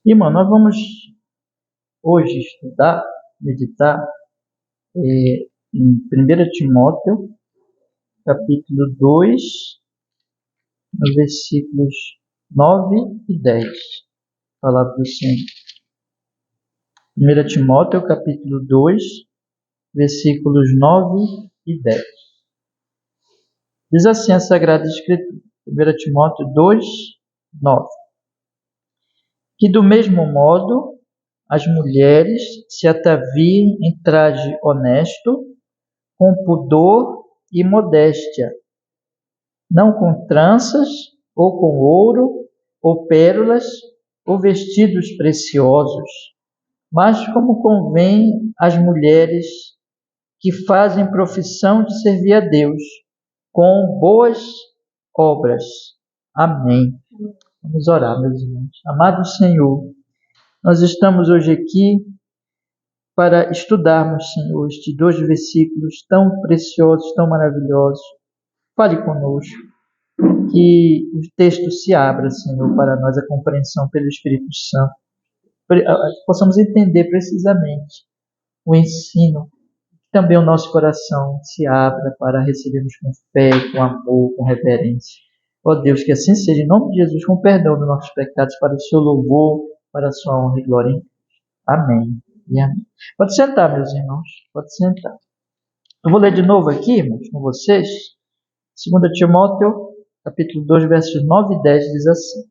Irmão, nós vamos hoje estudar, meditar em 1 Timóteo, capítulo 2, nos versículos 9 e 10. Palavra do Senhor. 1 Timóteo, capítulo 2, versículos 9 e 10. Diz assim a Sagrada Escritura, 1 Timóteo 2, 9. Que do mesmo modo as mulheres se ataviem em traje honesto, com pudor e modéstia, não com tranças, ou com ouro, ou pérolas, ou vestidos preciosos, mas como convém às mulheres que fazem profissão de servir a Deus, com boas obras. Amém. Vamos orar, meus irmãos. Amado Senhor, nós estamos hoje aqui para estudarmos, Senhor, estes 2 versículos tão preciosos, tão maravilhosos. Fale conosco, que o texto se abra, Senhor, para nós, a compreensão pelo Espírito Santo. Possamos entender precisamente o ensino, que também o nosso coração se abra para recebermos com fé, com amor, com reverência. Ó Deus, que assim seja, em nome de Jesus, com perdão dos nossos pecados, para o seu louvor, para a sua honra e glória. Amém e amém. Pode sentar, meus irmãos, pode sentar. Eu vou ler de novo aqui, irmãos, com vocês. 2 Timóteo, capítulo 2, versos 9 e 10, diz assim: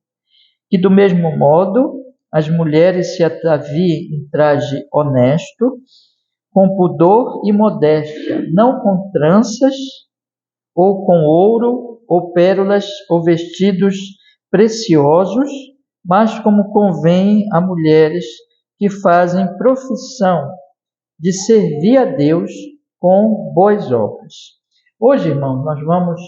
que do mesmo modo as mulheres se ataviem em traje honesto, com pudor e modéstia, não com tranças, ou com ouro, ou pérolas, ou vestidos preciosos, mas como convém a mulheres que fazem profissão de servir a Deus com boas obras. Hoje, irmãos, nós vamos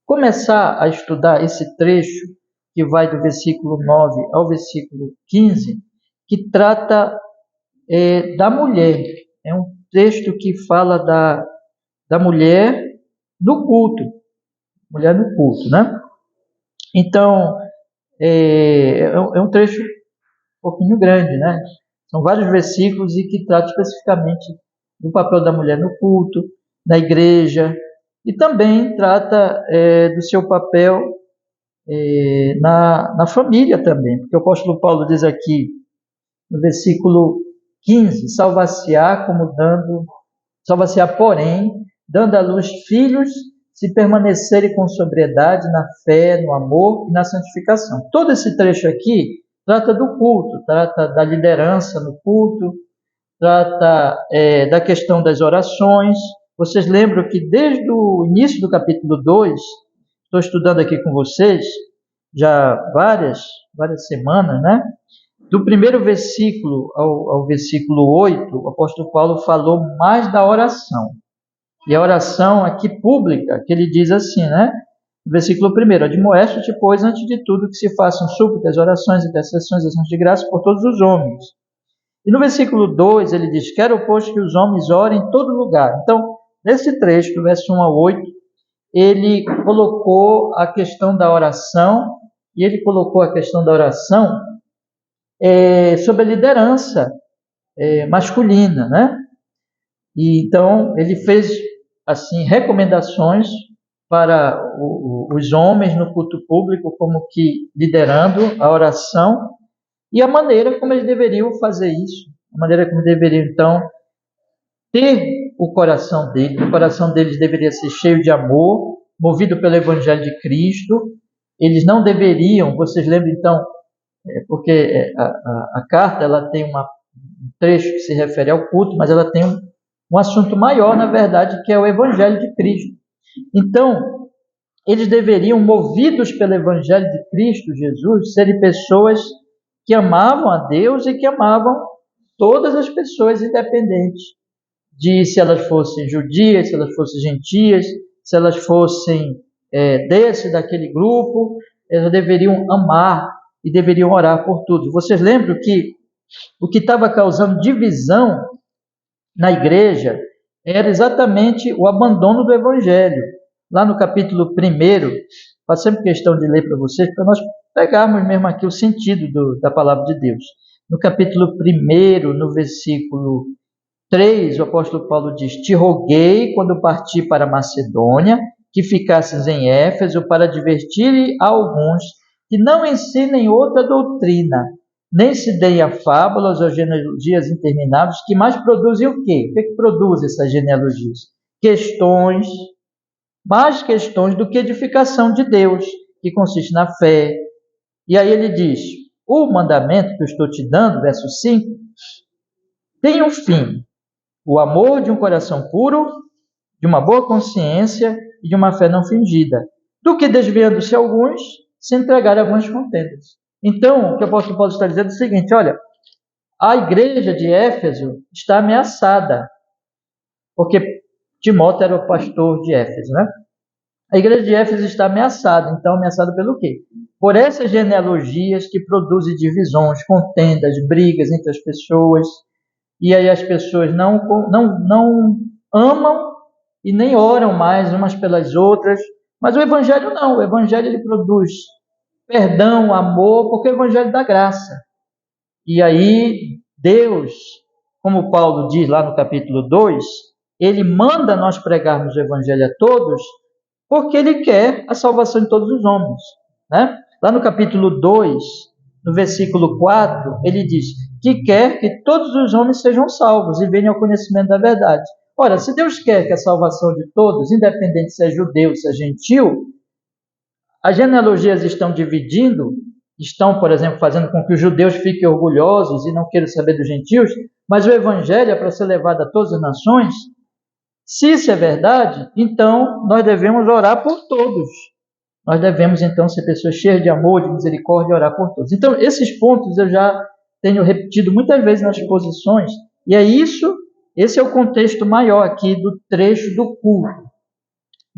começar a estudar esse trecho que vai do versículo 9 ao versículo 15, que trata da mulher. É um texto que fala da mulher no culto. Mulher no culto, né? Então, é um trecho um pouquinho grande, né? São vários versículos e que trata especificamente do papel da mulher no culto, na igreja, e também trata do seu papel na família também, porque o apóstolo Paulo diz aqui no versículo 15, salvar-se-á porém, dando à luz filhos, se permanecerem com sobriedade na fé, no amor e na santificação. Todo esse trecho aqui trata do culto, trata da liderança no culto, trata da questão das orações. Vocês lembram que desde o início do capítulo 2, estou estudando aqui com vocês, já várias semanas, né? Do primeiro versículo ao versículo 8, o apóstolo Paulo falou mais da oração. E a oração aqui pública, que ele diz assim, né? No versículo 1, admoesto-te, pois, antes de tudo, que se façam súplicas, orações, intercessões, ações de graça por todos os homens. E no versículo 2, ele diz, quero, pois, que os homens orem em todo lugar. Então, nesse trecho, do verso 1 a 8, ele colocou a questão da oração, e ele colocou a questão da oração sobre a liderança masculina, né? E então ele fez assim recomendações para os homens no culto público, como que liderando a oração e a maneira como eles deveriam fazer isso, a maneira como deveriam então ter o coração deles. O coração deles deveria ser cheio de amor, movido pelo Evangelho de Cristo. Eles não deveriam, vocês lembram então, porque a carta ela tem um trecho que se refere ao culto, mas ela tem um assunto maior, na verdade, que é o Evangelho de Cristo. Então, eles deveriam, movidos pelo Evangelho de Cristo Jesus, serem pessoas que amavam a Deus e que amavam todas as pessoas, independente de se elas fossem judias, se elas fossem gentias, se elas fossem daquele grupo. Elas deveriam amar e deveriam orar por tudo. Vocês lembram que o que estava causando divisão na igreja era exatamente o abandono do Evangelho. Lá no capítulo 1 faço sempre questão de ler para vocês, para nós pegarmos mesmo aqui o sentido da palavra de Deus. No capítulo 1, no versículo 3, o apóstolo Paulo diz: Te roguei, quando parti para Macedônia, que ficasses em Éfeso, para advertir a alguns que não ensinem outra doutrina, nem se deem a fábulas ou genealogias intermináveis, que mais produzem o quê? O que produz essas genealogias? Questões, mais questões do que edificação de Deus, que consiste na fé. E aí ele diz: o mandamento que eu estou te dando, verso 5, tem um fim: o amor de um coração puro, de uma boa consciência e de uma fé não fingida, do que desviando-se alguns, se entregar a algumas contendas. Então, o que o apóstolo Paulo está dizendo é o seguinte: olha, a igreja de Éfeso está ameaçada, porque Timóteo era o pastor de Éfeso, né? A igreja de Éfeso está ameaçada. Então, ameaçada pelo quê? Por essas genealogias que produzem divisões, contendas, brigas entre as pessoas. E aí as pessoas não amam e nem oram mais umas pelas outras. Mas o evangelho não. O evangelho ele produz perdão, amor, porque é o evangelho da graça. E aí Deus, como Paulo diz lá no capítulo 2, ele manda nós pregarmos o evangelho a todos, porque ele quer a salvação de todos os homens, né? Lá no capítulo 2, no versículo 4, ele diz que quer que todos os homens sejam salvos e venham ao conhecimento da verdade. Ora, se Deus quer que a salvação de todos, independente se é judeu, se é gentil, as genealogias estão dividindo, estão, por exemplo, fazendo com que os judeus fiquem orgulhosos e não queiram saber dos gentios, mas o evangelho é para ser levado a todas as nações. Se isso é verdade, então nós devemos orar por todos. Nós devemos, então, ser pessoas cheias de amor, de misericórdia e orar por todos. Então, esses pontos eu já tenho repetido muitas vezes nas exposições, e é isso, esse é o contexto maior aqui do trecho do culto.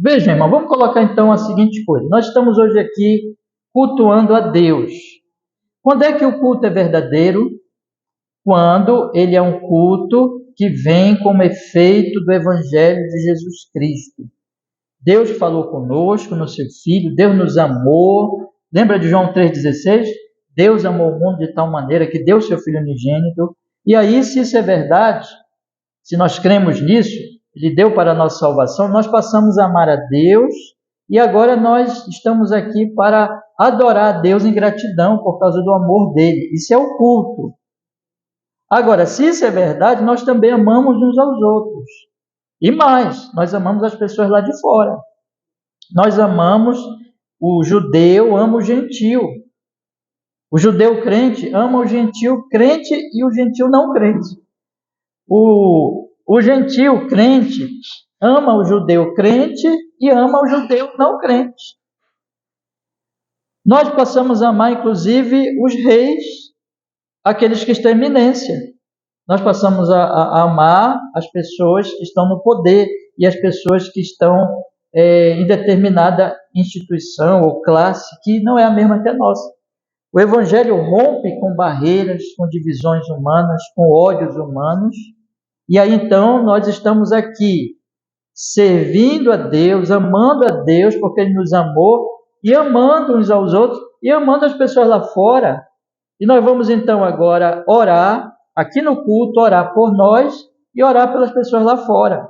Veja, irmão, vamos colocar então a seguinte coisa. Nós estamos hoje aqui cultuando a Deus. Quando é que o culto é verdadeiro? Quando ele é um culto que vem como efeito do Evangelho de Jesus Cristo. Deus falou conosco no seu Filho, Deus nos amou. Lembra de João 3,16? Deus amou o mundo de tal maneira que deu seu Filho unigênito. E aí, se isso é verdade, se nós cremos nisso, Ele deu para a nossa salvação, nós passamos a amar a Deus e agora nós estamos aqui para adorar a Deus em gratidão por causa do amor dele. Isso é o culto. Agora, se isso é verdade, nós também amamos uns aos outros. E mais, nós amamos as pessoas lá de fora. Nós amamos o judeu, ama o gentil. O judeu crente ama o gentil crente e o gentil não crente. O gentil crente ama o judeu crente e ama o judeu não crente. Nós passamos a amar, inclusive, os reis, aqueles que estão em eminência. Nós passamos a amar as pessoas que estão no poder e as pessoas que estão em determinada instituição ou classe que não é a mesma que a nossa. O Evangelho rompe com barreiras, com divisões humanas, com ódios humanos. E aí então nós estamos aqui servindo a Deus, amando a Deus porque Ele nos amou e amando uns aos outros e amando as pessoas lá fora. E nós vamos então agora orar, aqui no culto, orar por nós e orar pelas pessoas lá fora.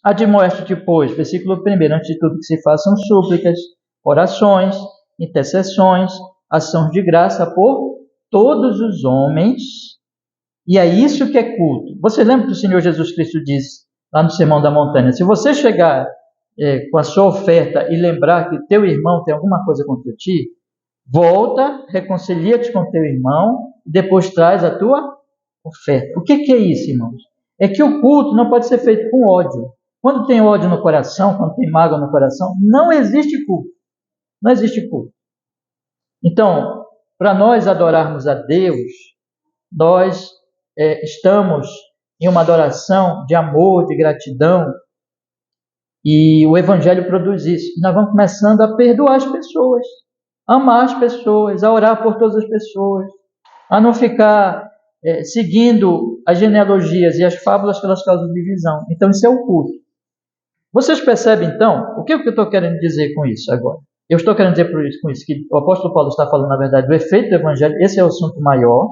Admoeste-te, pois, versículo 1, antes de tudo que se façam súplicas, orações, intercessões, ações de graça por todos os homens. E é isso que é culto. Você lembra que o Senhor Jesus Cristo disse lá no Sermão da Montanha: se você chegar com a sua oferta e lembrar que teu irmão tem alguma coisa contra ti, volta, reconcilia-te com teu irmão e depois traz a tua oferta. O que é isso, irmãos? É que o culto não pode ser feito com ódio. Quando tem ódio no coração, quando tem mágoa no coração, não existe culto. Não existe culto. Então, para nós adorarmos a Deus, nós estamos em uma adoração de amor, de gratidão, e o Evangelho produz isso. E nós vamos começando a perdoar as pessoas, a amar as pessoas, a orar por todas as pessoas, a não ficar seguindo as genealogias e as fábulas que elas causam divisão. Então, isso é o culto. Vocês percebem, então, o que eu estou querendo dizer com isso agora? Eu estou querendo dizer com isso que o apóstolo Paulo está falando, na verdade, do efeito do evangelho. Esse é o assunto maior.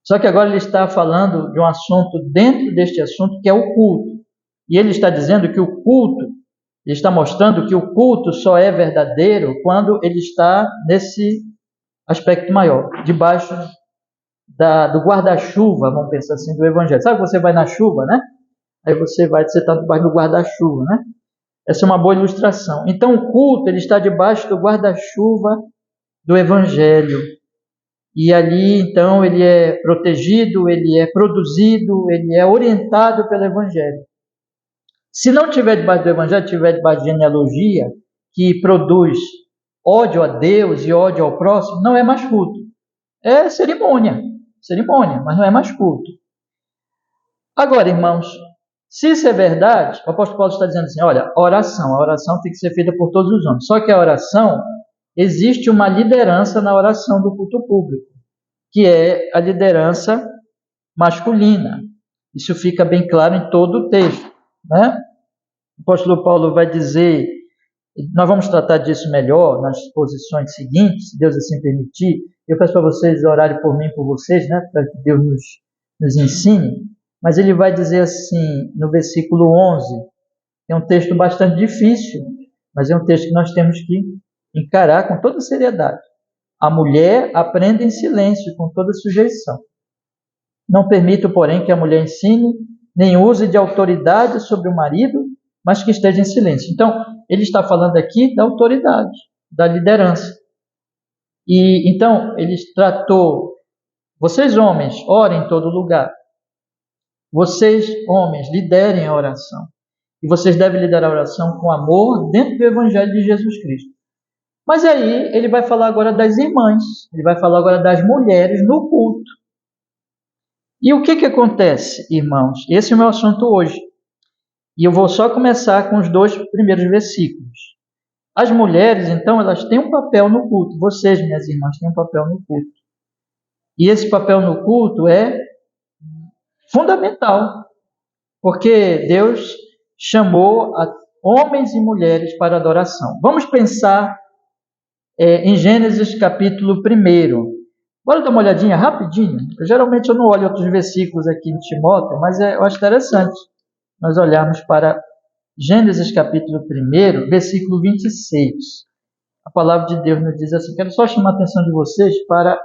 Só que agora ele está falando de um assunto dentro deste assunto, que é o culto. E ele está dizendo que o culto, ele está mostrando que o culto só é verdadeiro quando ele está nesse aspecto maior, debaixo do guarda-chuva, vamos pensar assim, do evangelho. Sabe que você vai na chuva, né? Aí você está debaixo do guarda-chuva, né? Essa é uma boa ilustração. Então o culto, ele está debaixo do guarda-chuva do evangelho. E ali, então, ele é protegido, ele é produzido, ele é orientado pelo evangelho. Se não tiver debaixo do evangelho, tiver debaixo de genealogia, que produz ódio a Deus e ódio ao próximo, não é mais culto. É cerimônia, mas não é mais culto. Agora, irmãos, se isso é verdade, o apóstolo Paulo está dizendo assim, olha, a oração tem que ser feita por todos os homens. Só que a oração, existe uma liderança na oração do culto público, que é a liderança masculina. Isso fica bem claro em todo o texto, né? O apóstolo Paulo vai dizer, nós vamos tratar disso melhor nas posições seguintes, se Deus assim permitir. Eu peço para vocês orarem por mim, por vocês, né? Para que Deus nos ensine. Mas ele vai dizer assim, no versículo 11, é um texto bastante difícil, mas é um texto que nós temos que encarar com toda seriedade. A mulher aprende em silêncio, com toda sujeição. Não permito, porém, que a mulher ensine, nem use de autoridade sobre o marido, mas que esteja em silêncio. Então, ele está falando aqui da autoridade, da liderança. E então, ele tratou, vocês homens, orem em todo lugar. Vocês, homens, liderem a oração. E vocês devem liderar a oração com amor dentro do Evangelho de Jesus Cristo. Mas aí, ele vai falar agora das irmãs, ele vai falar agora das mulheres no culto. E o que acontece, irmãos? Esse é o meu assunto hoje. E eu vou só começar com os 2 primeiros versículos. As mulheres, então, elas têm um papel no culto. Vocês, minhas irmãs, têm um papel no culto. E esse papel no culto é fundamental, porque Deus chamou a homens e mulheres para adoração. Vamos pensar em Gênesis capítulo 1. Bora dar uma olhadinha rapidinho. Geralmente eu não olho outros versículos aqui em Timóteo, mas eu acho interessante nós olharmos para Gênesis capítulo 1, versículo 26. A palavra de Deus nos diz assim, quero só chamar a atenção de vocês para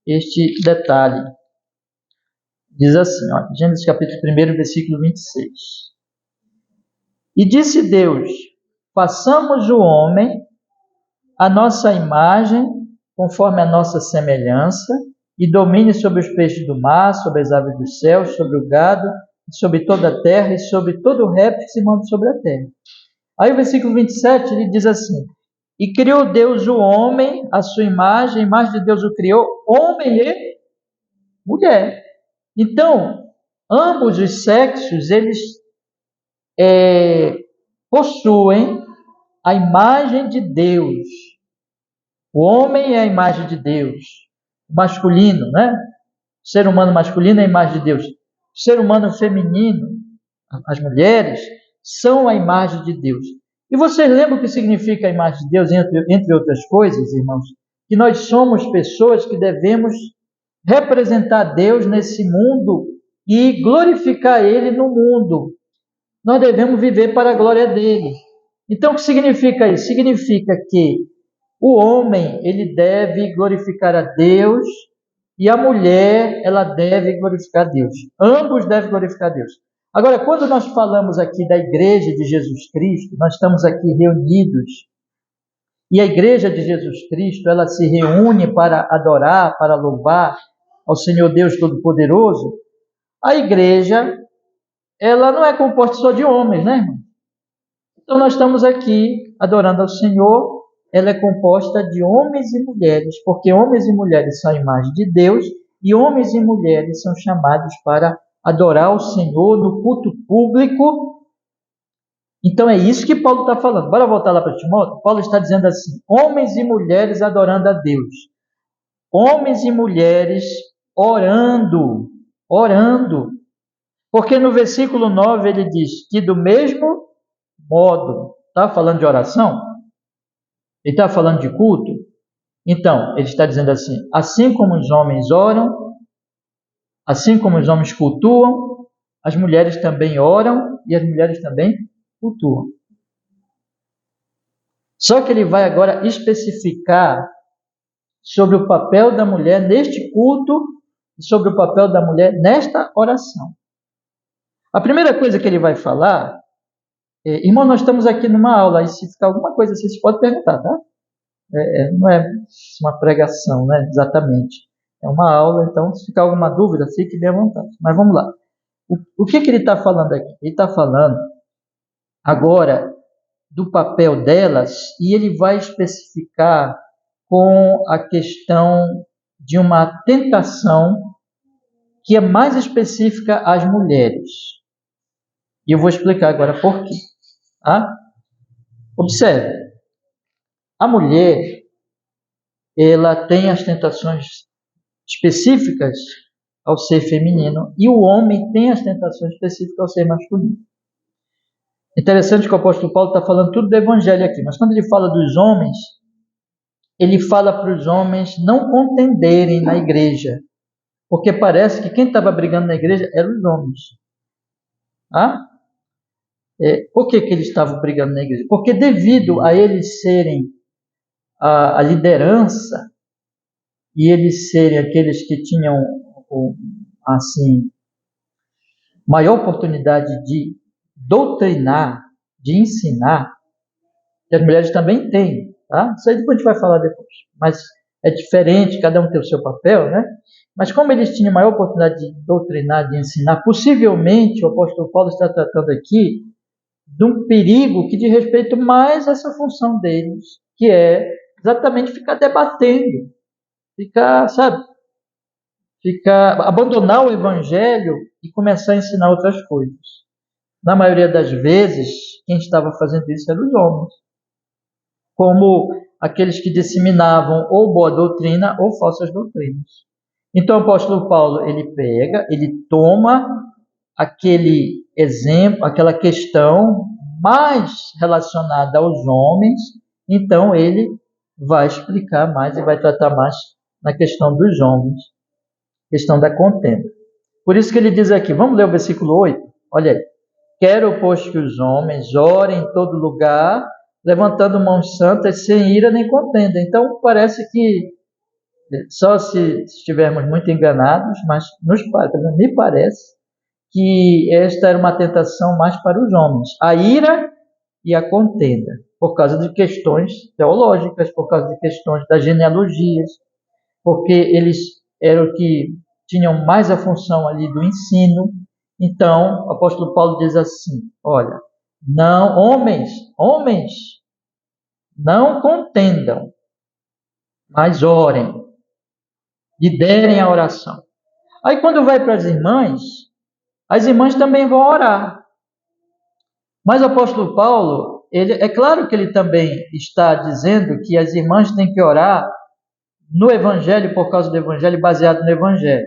este detalhe. Diz assim, ó, Gênesis capítulo 1, versículo 26. E disse Deus, façamos o homem a nossa imagem, conforme a nossa semelhança, e domine sobre os peixes do mar, sobre as aves dos céus, sobre o gado, sobre toda a terra e sobre todo o réptil que se move sobre a terra. Aí o versículo 27, ele diz assim, e criou Deus o homem, a sua imagem, a imagem de Deus o criou, homem e mulher. Então, ambos os sexos, eles possuem a imagem de Deus. O homem é a imagem de Deus. O masculino, né? O ser humano masculino é a imagem de Deus. O ser humano feminino, as mulheres, são a imagem de Deus. E vocês lembram o que significa a imagem de Deus, entre outras coisas, irmãos? Que nós somos pessoas que devemos representar Deus nesse mundo e glorificar Ele no mundo. Nós devemos viver para a glória dele. Então, o que significa isso? Significa que o homem, ele deve glorificar a Deus e a mulher, ela deve glorificar a Deus. Ambos devem glorificar a Deus. Agora, quando nós falamos aqui da Igreja de Jesus Cristo, nós estamos aqui reunidos. E a Igreja de Jesus Cristo, ela se reúne para adorar, para louvar ao Senhor Deus Todo-Poderoso. A Igreja, ela não é composta só de homens, né, irmão? Então, nós estamos aqui adorando ao Senhor. Ela é composta de homens e mulheres, porque homens e mulheres são a imagem de Deus, e homens e mulheres são chamados para adorar o Senhor no culto público. Então é isso que Paulo está falando. Bora voltar lá para Timóteo? Paulo está dizendo assim, homens e mulheres adorando a Deus. Homens e mulheres orando. Porque no versículo 9 ele diz que do mesmo modo, está falando de oração? Ele está falando de culto? Então, ele está dizendo assim como os homens oram, assim como os homens cultuam, as mulheres também oram e as mulheres também cultuam. Só que ele vai agora especificar sobre o papel da mulher neste culto e sobre o papel da mulher nesta oração. A primeira coisa que ele vai falar, irmão, nós estamos aqui numa aula, e se ficar alguma coisa assim, você pode perguntar, tá? Não é uma pregação, né? Exatamente. É uma aula, então se ficar alguma dúvida, fique bem à vontade. Mas vamos lá. O que ele está falando aqui? Ele está falando agora do papel delas e ele vai especificar com a questão de uma tentação que é mais específica às mulheres. E eu vou explicar agora por quê. Tá? Observe, a mulher, ela tem as tentações específicas ao ser feminino e o homem tem as tentações específicas ao ser masculino. Interessante que o apóstolo Paulo está falando tudo do evangelho aqui, mas quando ele fala dos homens, ele fala para os homens não contenderem na igreja, porque parece que quem estava brigando na igreja eram os homens. Ah? Por que eles estavam brigando na igreja? Porque devido a eles serem a liderança e eles serem aqueles que tinham assim maior oportunidade de doutrinar, de ensinar, que as mulheres também têm, tá? Isso aí depois a gente vai falar depois, mas é diferente, cada um tem o seu papel, né? Mas como eles tinham maior oportunidade de doutrinar, de ensinar, possivelmente o apóstolo Paulo está tratando aqui de um perigo que diz respeito mais a essa função deles, que é exatamente ficar debatendo, abandonar o evangelho e começar a ensinar outras coisas. Na maioria das vezes, quem estava fazendo isso eram os homens, como aqueles que disseminavam ou boa doutrina ou falsas doutrinas. Então o apóstolo Paulo, ele toma aquele exemplo, aquela questão mais relacionada aos homens, então ele vai explicar mais e vai tratar mais na questão dos homens, questão da contenda. Por isso que ele diz aqui, vamos ler o versículo 8? Olha aí. Quero, pois, que os homens orem em todo lugar, levantando mãos santas, sem ira nem contenda. Então, parece que, só se estivermos muito enganados, mas me parece que esta era uma tentação mais para os homens. A ira e a contenda, por causa de questões teológicas, por causa de questões das genealogias, porque eles eram que tinham mais a função ali do ensino. Então, o apóstolo Paulo diz assim, olha, não, homens, não contendam, mas orem, liderem a oração. Aí quando vai para as irmãs também vão orar. Mas o apóstolo Paulo, é claro que ele também está dizendo que as irmãs têm que orar no evangelho, por causa do evangelho, baseado no evangelho.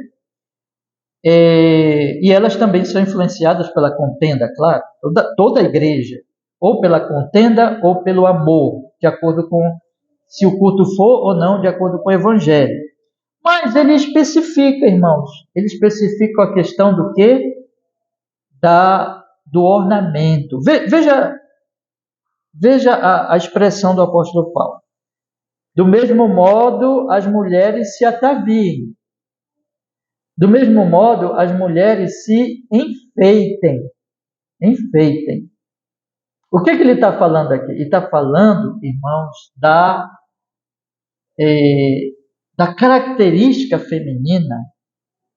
E elas também são influenciadas pela contenda, claro, toda a igreja, ou pela contenda ou pelo amor, de acordo com se o culto for ou não, de acordo com o evangelho. Mas ele especifica, irmãos, ele especifica a questão do quê? Do ornamento. Veja a expressão do apóstolo Paulo. Do mesmo modo, as mulheres se ataviem. Do mesmo modo, as mulheres se enfeitem. Enfeitem. O que ele está falando aqui? Ele está falando, irmãos, da característica feminina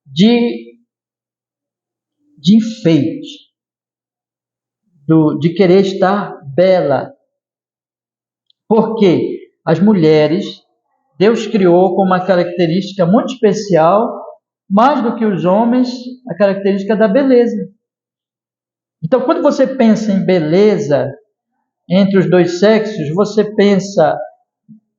de enfeite, de querer estar bela. Porque as mulheres, Deus criou com uma característica muito especial, mais do que os homens, a característica da beleza. Então, quando você pensa em beleza entre os dois sexos, você pensa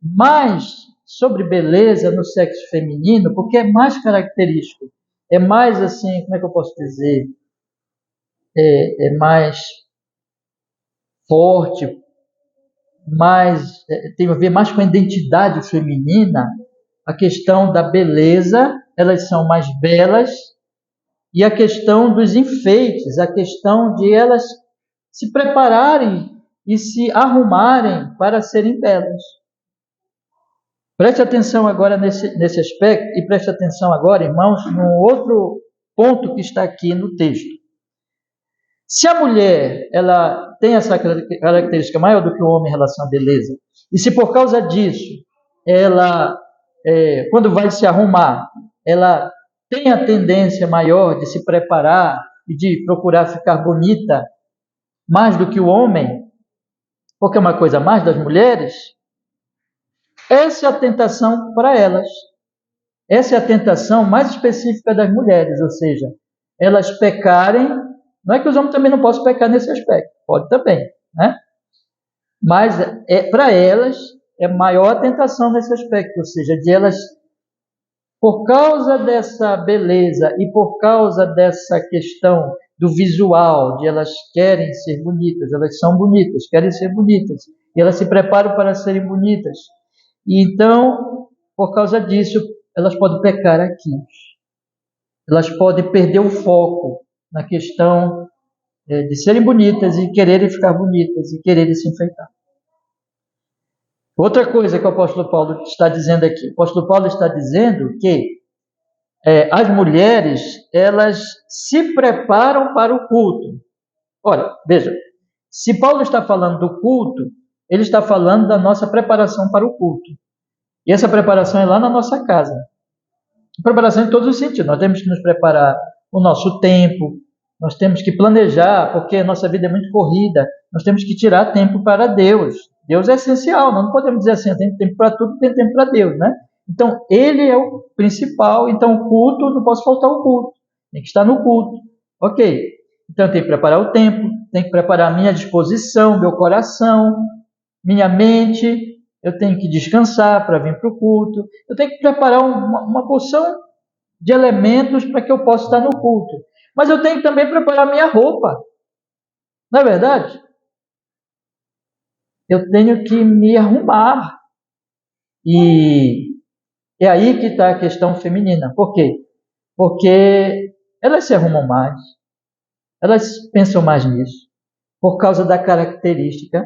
mais sobre beleza no sexo feminino, porque é mais característico. É mais assim, como é que eu posso dizer? É mais forte, tem a ver mais com a identidade feminina, a questão da beleza, elas são mais belas, e a questão dos enfeites, a questão de elas se prepararem e se arrumarem para serem belas. Preste atenção agora nesse aspecto, e preste atenção agora, irmãos, num outro ponto que está aqui no texto. Se a mulher ela tem essa característica maior do que o homem em relação à beleza, e se por causa disso, ela, quando vai se arrumar, ela tem a tendência maior de se preparar e de procurar ficar bonita mais do que o homem, porque é uma coisa mais das mulheres, essa é a tentação para elas. Essa é a tentação mais específica das mulheres, ou seja, elas pecarem. Não é que os homens também não possam pecar nesse aspecto, pode também, né? Mas para elas é maior a tentação nesse aspecto, ou seja, de elas, por causa dessa beleza e por causa dessa questão do visual, de elas querem ser bonitas, elas são bonitas, querem ser bonitas, e elas se preparam para serem bonitas. E então, por causa disso, elas podem pecar aqui. Elas podem perder o foco na questão de serem bonitas e quererem ficar bonitas e quererem se enfeitar. Outra coisa que o apóstolo Paulo está dizendo aqui. O apóstolo Paulo está dizendo que as mulheres, elas se preparam para o culto. Olha, veja, se Paulo está falando do culto, ele está falando da nossa preparação para o culto. E essa preparação é lá na nossa casa. Preparação em todos os sentidos. Nós temos que nos preparar o nosso tempo, nós temos que planejar, porque a nossa vida é muito corrida, nós temos que tirar tempo para Deus. Deus é essencial, nós não podemos dizer assim, tem tempo para tudo, tem tempo para Deus, né? Então, Ele é o principal, então o culto, não posso faltar o culto, tem que estar no culto. Ok, então eu tenho que preparar o tempo, tenho que preparar a minha disposição, meu coração, minha mente, eu tenho que descansar para vir para o culto, eu tenho que preparar uma porção de elementos para que eu possa estar no culto. Mas eu tenho que também preparar minha roupa. Não é verdade? Eu tenho que me arrumar. E é aí que está a questão feminina. Por quê? Porque elas se arrumam mais, elas pensam mais nisso, por causa da característica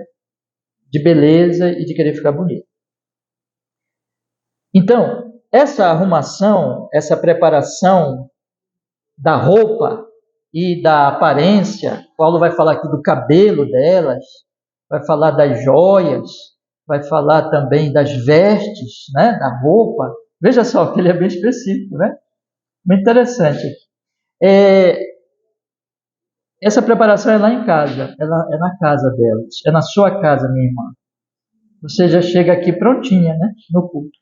de beleza e de querer ficar bonita. Então, essa arrumação, essa preparação da roupa e da aparência, Paulo vai falar aqui do cabelo delas, vai falar das joias, vai falar também das vestes, né, da roupa. Veja só que ele é bem específico, né? Muito interessante. Essa preparação é lá em casa, é na casa delas, é na sua casa, minha irmã. Você já chega aqui prontinha, né, no culto.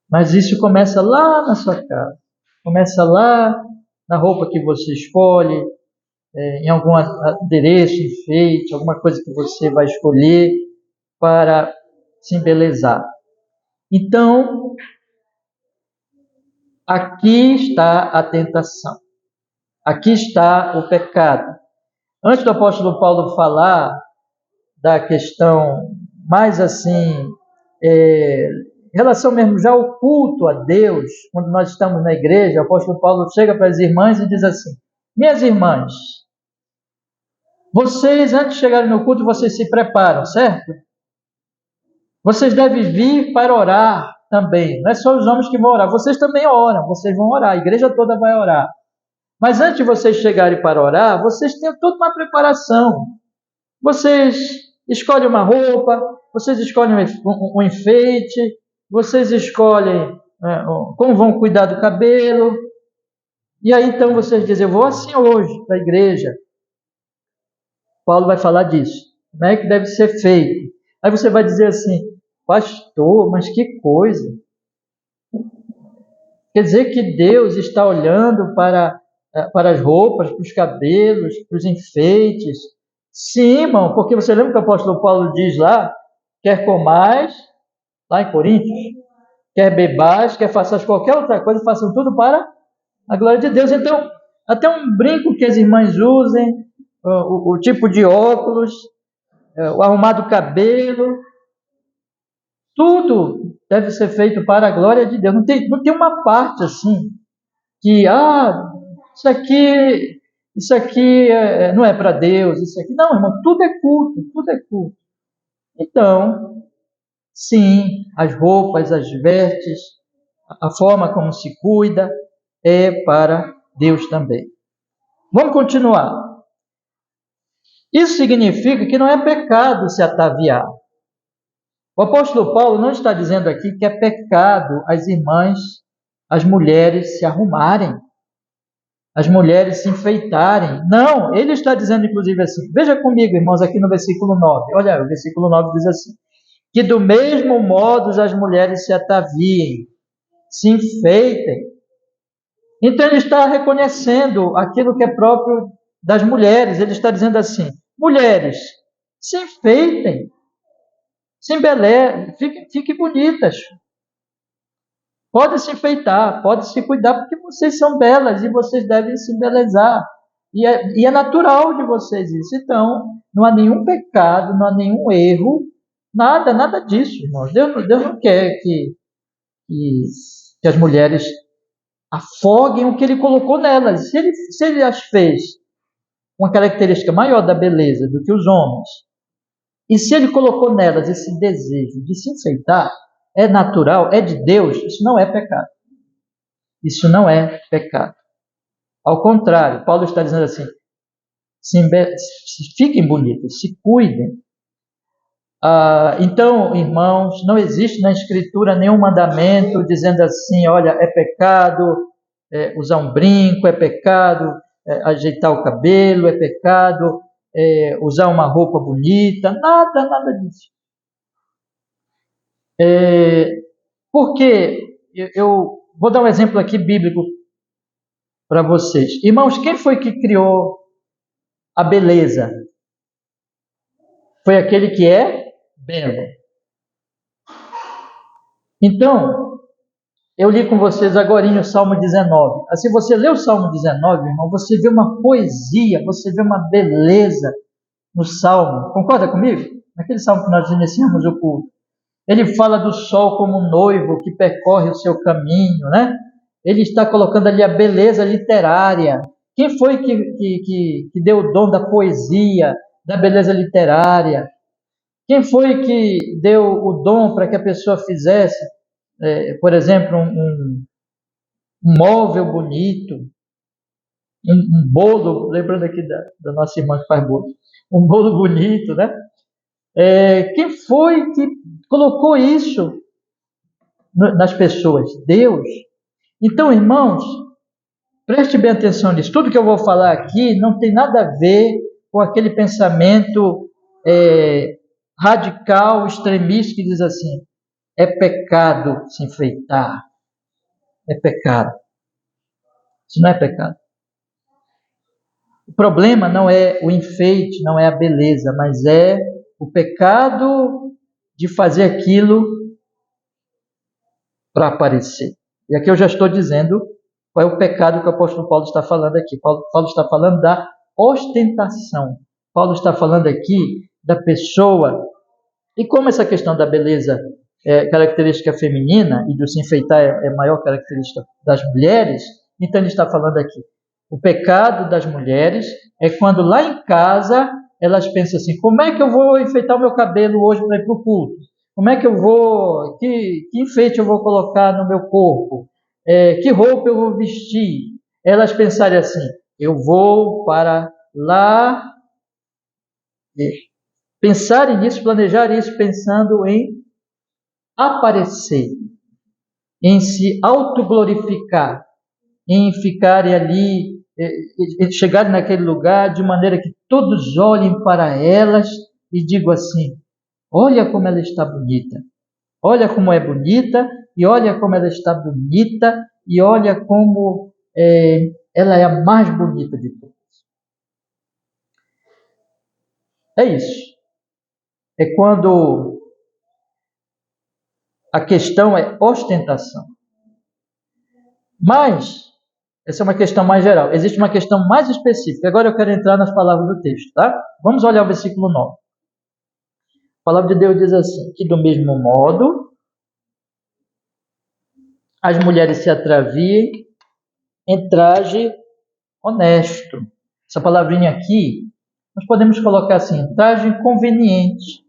Mas isso começa lá na sua casa, começa lá na roupa que você escolhe, em algum adereço, enfeite, alguma coisa que você vai escolher para se embelezar. Então, aqui está a tentação. Aqui está o pecado. Antes do apóstolo Paulo falar da questão mais assim, em relação mesmo já ao culto a Deus, quando nós estamos na igreja, o apóstolo Paulo chega para as irmãs e diz assim: minhas irmãs, vocês antes de chegarem no culto, vocês se preparam, certo? Vocês devem vir para orar também. Não é só os homens que vão orar, vocês também oram, vocês vão orar, a igreja toda vai orar. Mas antes de vocês chegarem para orar, vocês têm toda uma preparação. Vocês escolhem uma roupa, vocês escolhem um enfeite, vocês escolhem como vão cuidar do cabelo. E aí então vocês dizem: eu vou assim hoje para a igreja. Paulo vai falar disso, né, que deve ser feito. Aí você vai dizer assim: pastor, mas que coisa. Quer dizer que Deus está olhando para as roupas, para os cabelos, para os enfeites. Sim, irmão, porque você lembra que o apóstolo Paulo diz lá: quer comais, lá em Coríntios, quer bebais, quer faças qualquer outra coisa, façam tudo para a glória de Deus. Então, até um brinco que as irmãs usem, o tipo de óculos, o arrumar do cabelo, tudo deve ser feito para a glória de Deus. Não tem uma parte assim que, isso aqui não é para Deus, isso aqui. Não, irmão, tudo é culto, tudo é culto. Então, sim, as roupas, as vestes, a forma como se cuida é para Deus também. Vamos continuar. Isso significa que não é pecado se ataviar. O apóstolo Paulo não está dizendo aqui que é pecado as irmãs, as mulheres se arrumarem, as mulheres se enfeitarem. Não, ele está dizendo inclusive assim, veja comigo, irmãos, aqui no versículo 9. Olha, o versículo 9 diz assim, que do mesmo modo as mulheres se ataviem, se enfeitem. Então ele está reconhecendo aquilo que é próprio das mulheres. Ele está dizendo assim, mulheres, se enfeitem, se embelezem, fiquem bonitas. Pode se enfeitar, pode se cuidar, porque vocês são belas e vocês devem se embelezar. E é natural de vocês isso. Então, não há nenhum pecado, não há nenhum erro, nada disso, irmãos. Deus não quer que as mulheres afoguem o que ele colocou nelas. Se ele as fez uma característica maior da beleza do que os homens, e se ele colocou nelas esse desejo de se enfeitar, é natural, é de Deus, isso não é pecado. Isso não é pecado. Ao contrário, Paulo está dizendo assim, fiquem bonitos, se cuidem. Então, irmãos, não existe na Escritura nenhum mandamento dizendo assim, olha, é pecado usar um brinco, é pecado ajeitar o cabelo, é pecado usar uma roupa bonita, nada disso. Porque eu vou dar um exemplo aqui bíblico para vocês. Irmãos, quem foi que criou a beleza? Foi aquele que é belo. Então, eu li com vocês agora o Salmo 19. Se você lê o Salmo 19, irmão, você vê uma poesia, você vê uma beleza no Salmo. Concorda comigo? Naquele Salmo que nós iniciamos o culto. Ele fala do sol como um noivo que percorre o seu caminho, né? Ele está colocando ali a beleza literária. Quem foi que deu o dom da poesia, da beleza literária? Quem foi que deu o dom para que a pessoa fizesse, por exemplo, um móvel bonito, um bolo, lembrando aqui da nossa irmã que faz bolo, um bolo bonito, né? Quem foi que colocou isso nas pessoas? Deus. Então, irmãos, preste bem atenção nisso. Tudo que eu vou falar aqui não tem nada a ver com aquele pensamento radical, extremista, que diz assim, é pecado se enfeitar. É pecado. Isso não é pecado. O problema não é o enfeite, não é a beleza, mas é o pecado de fazer aquilo para aparecer. E aqui eu já estou dizendo qual é o pecado que o apóstolo Paulo está falando aqui. Paulo está falando da ostentação. Paulo está falando aqui da pessoa. E como essa questão da beleza é característica feminina e do se enfeitar é maior característica das mulheres, então ele está falando aqui. O pecado das mulheres é quando lá em casa elas pensam assim, como é que eu vou enfeitar o meu cabelo hoje para ir para o culto? Como é que eu vou, que enfeite eu vou colocar no meu corpo? Que roupa eu vou vestir? Elas pensarem assim, eu vou para lá, pensarem nisso, planejar isso, pensando em aparecer, em se autoglorificar, em ficarem ali, chegarem naquele lugar de maneira que todos olhem para elas e digam assim, olha como ela está bonita, olha como é bonita, e olha como ela está bonita, e olha como ela é a mais bonita de todas. É isso. É quando a questão é ostentação. Mas, essa é uma questão mais geral. Existe uma questão mais específica. Agora eu quero entrar nas palavras do texto, tá? Vamos olhar o versículo 9. palavra de Deus diz assim, que do mesmo modo, as mulheres se atraviem em traje honesto. Essa palavrinha aqui, nós podemos colocar assim, traje conveniente.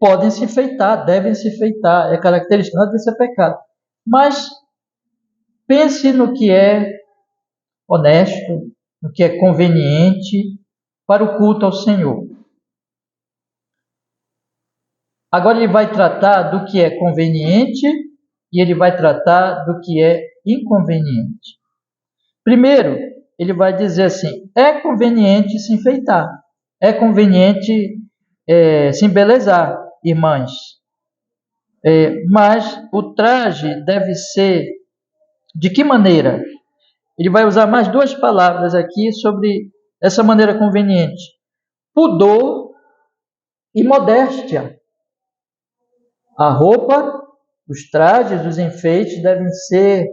Podem se enfeitar, devem se enfeitar, é característica, não deve ser pecado. Mas pense no que é honesto, no que é conveniente para o culto ao Senhor. Agora ele vai tratar do que é conveniente e ele vai tratar do que é inconveniente. Primeiro, ele vai dizer assim, é conveniente se enfeitar, é conveniente se embelezar, irmãs. Mas o traje deve ser de que maneira? Ele vai usar mais duas palavras aqui sobre essa maneira conveniente. Pudor e modéstia. A roupa, os trajes, os enfeites devem ser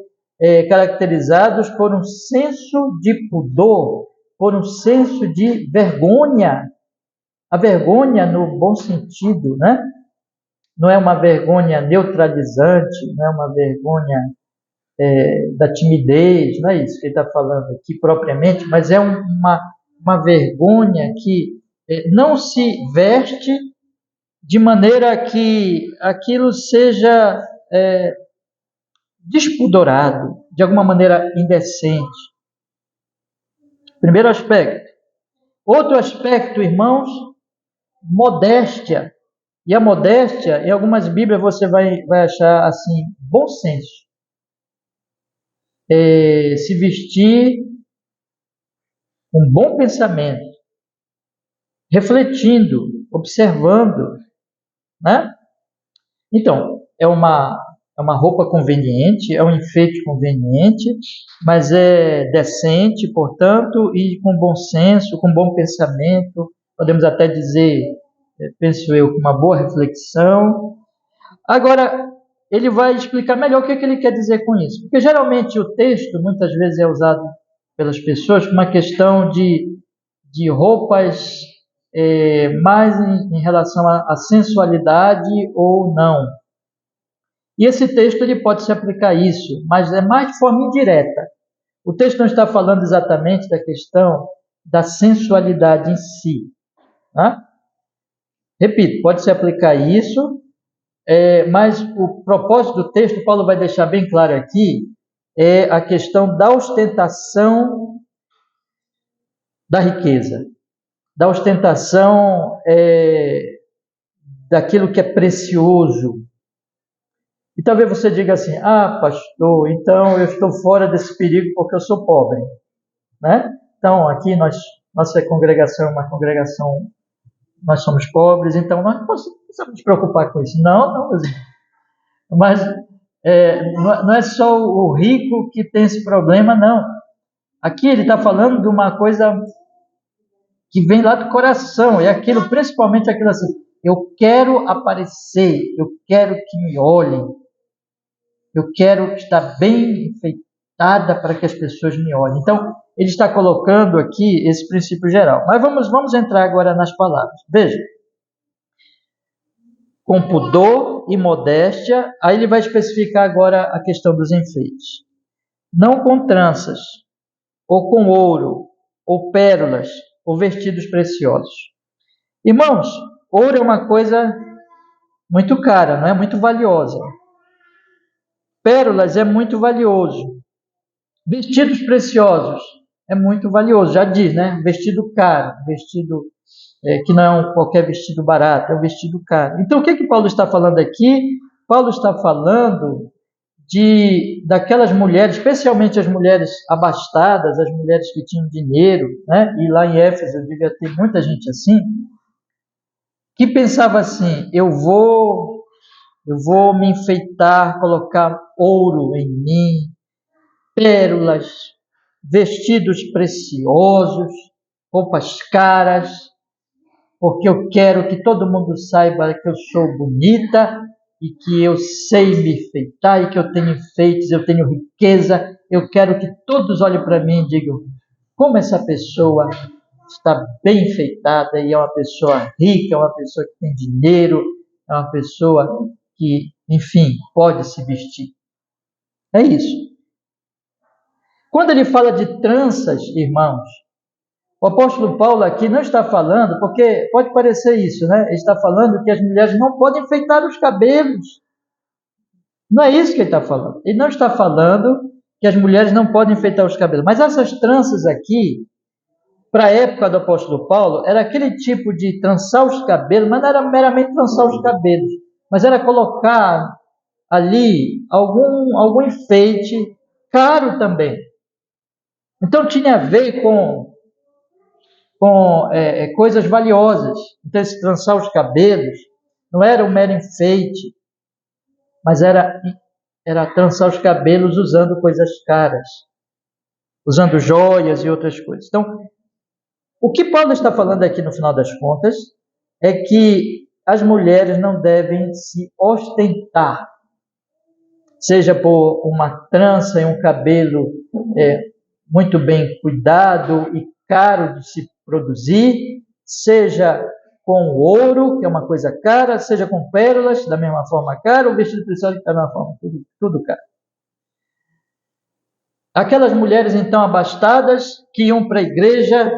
caracterizados por um senso de pudor, por um senso de vergonha. A vergonha no bom sentido, né? Não é uma vergonha neutralizante, não é uma vergonha da timidez, não é isso que ele está falando aqui propriamente, mas é uma vergonha que não se veste de maneira que aquilo seja despudorado, de alguma maneira indecente. Primeiro aspecto. Outro aspecto, irmãos, modéstia. E a modéstia, em algumas Bíblias você vai achar assim, bom senso. Se vestir com bom pensamento, refletindo, observando, né? Então, é uma roupa conveniente, é um enfeite conveniente, mas é decente, portanto, e com bom senso, com bom pensamento, podemos até dizer, penso eu, com uma boa reflexão. Agora, ele vai explicar melhor o que ele quer dizer com isso, porque geralmente o texto, muitas vezes, é usado pelas pessoas com uma questão de roupas mais em relação à sensualidade ou não. E esse texto ele pode se aplicar a isso, mas é mais de forma indireta. O texto não está falando exatamente da questão da sensualidade em si. Né? Repito, pode se aplicar a isso, mas o propósito do texto, Paulo vai deixar bem claro aqui, é a questão da ostentação da riqueza, da ostentação daquilo que é precioso. E talvez você diga assim, pastor, então eu estou fora desse perigo porque eu sou pobre. Né? Então, aqui nossa congregação é uma congregação, nós somos pobres, então nós não precisamos nos preocupar com isso. Não, meus irmãos. Mas não é só o rico que tem esse problema, não. Aqui ele está falando de uma coisa que vem lá do coração, é aquilo, principalmente aquilo assim, eu quero aparecer, eu quero que me olhem, eu quero estar bem enfeitada para que as pessoas me olhem. Então, ele está colocando aqui esse princípio geral. Mas vamos entrar agora nas palavras. Veja. Com pudor e modéstia, aí ele vai especificar agora a questão dos enfeites. Não com tranças, ou com ouro, ou pérolas, ou vestidos preciosos. Irmãos, ouro é uma coisa muito cara, não é? Muito valiosa. Pérolas é muito valioso. Vestidos preciosos é muito valioso, já diz, né? Vestido caro, vestido que não é qualquer vestido barato, é um vestido caro. Então, o que Paulo está falando aqui? Paulo está falando daquelas mulheres, especialmente as mulheres abastadas, as mulheres que tinham dinheiro, né? E lá em Éfeso devia ter muita gente assim, que pensava assim, eu vou me enfeitar, colocar ouro em mim, pérolas, vestidos preciosos, roupas caras, porque eu quero que todo mundo saiba que eu sou bonita e que eu sei me enfeitar e que eu tenho enfeites, eu tenho riqueza. Eu quero que todos olhem para mim e digam, como essa pessoa está bem enfeitada e é uma pessoa rica, é uma pessoa que tem dinheiro, é uma pessoa que, enfim, pode se vestir. É isso. Quando ele fala de tranças, irmãos, o apóstolo Paulo aqui não está falando, porque pode parecer isso, né? Ele está falando que as mulheres não podem enfeitar os cabelos. Não é isso que ele está falando. Ele não está falando que as mulheres não podem enfeitar os cabelos. Mas essas tranças aqui, para a época do apóstolo Paulo, era aquele tipo de trançar os cabelos, mas não era meramente trançar os cabelos, mas era colocar ali algum enfeite caro também. Então tinha a ver com coisas valiosas. Então esse trançar os cabelos não era um mero enfeite, mas era trançar os cabelos usando coisas caras, usando joias e outras coisas. Então, o que Paulo está falando aqui no final das contas é que as mulheres não devem se ostentar, seja por uma trança em um cabelo muito bem cuidado e caro de se produzir, seja com ouro, que é uma coisa cara, seja com pérolas, da mesma forma cara, o vestido precioso da mesma forma, tudo caro. Aquelas mulheres, então, abastadas, que iam para a igreja,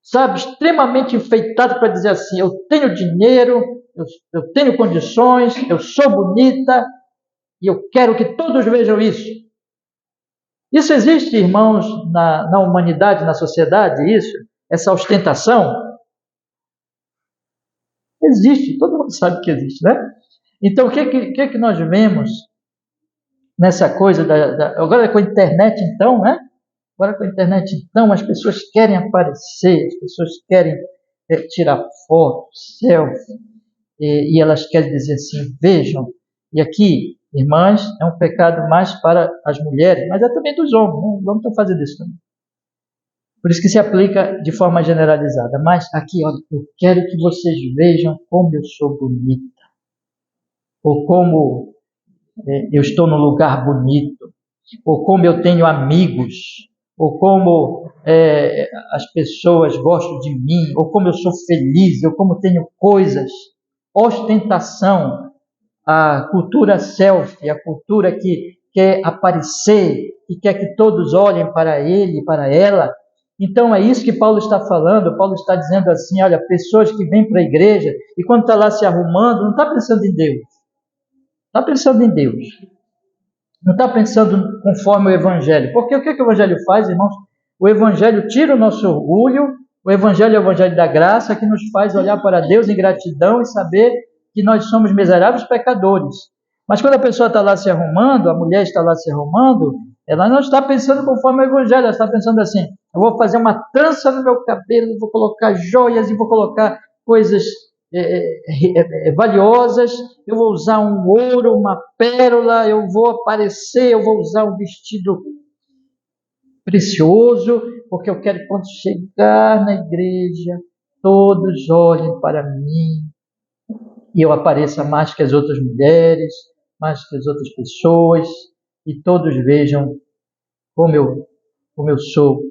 sabe, extremamente enfeitadas para dizer assim, eu tenho dinheiro, eu tenho condições, eu sou bonita, e eu quero que todos vejam isso. Isso existe, irmãos, na humanidade, na sociedade, isso? Essa ostentação? Existe, todo mundo sabe que existe, né? Então, o que nós vemos nessa coisa, agora com a internet então, né? Agora com a internet então, as pessoas querem aparecer, as pessoas querem tirar fotos, selfie, e elas querem dizer assim, vejam, e aqui, irmãs, é um pecado mais para as mulheres, mas é também dos homens, não vamos estar fazendo isso também. Por isso que se aplica de forma generalizada. Mas aqui, olha, eu quero que vocês vejam como eu sou bonita, ou como eu estou num lugar bonito, ou como eu tenho amigos, ou como as pessoas gostam de mim, ou como eu sou feliz, ou como tenho coisas. Ostentação, a cultura selfie, a cultura que quer aparecer, que quer que todos olhem para ele, para ela. Então é isso que Paulo está falando. Paulo está dizendo assim, olha, pessoas que vêm para a igreja e quando está lá se arrumando, não está pensando em Deus. Está pensando em Deus. Não está pensando conforme o Evangelho. Porque o que o Evangelho faz, irmãos? O Evangelho tira o nosso orgulho. O Evangelho é o Evangelho da graça, que nos faz olhar para Deus em gratidão e saber que nós somos miseráveis pecadores. Mas quando a pessoa está lá se arrumando, a mulher está lá se arrumando, ela não está pensando conforme o Evangelho, ela está pensando assim, eu vou fazer uma trança no meu cabelo, vou colocar joias e vou colocar coisas valiosas, eu vou usar um ouro, uma pérola, eu vou aparecer, eu vou usar um vestido precioso, porque eu quero que quando chegar na igreja, todos olhem para mim e eu apareça mais que as outras mulheres, mais que as outras pessoas, e todos vejam como eu sou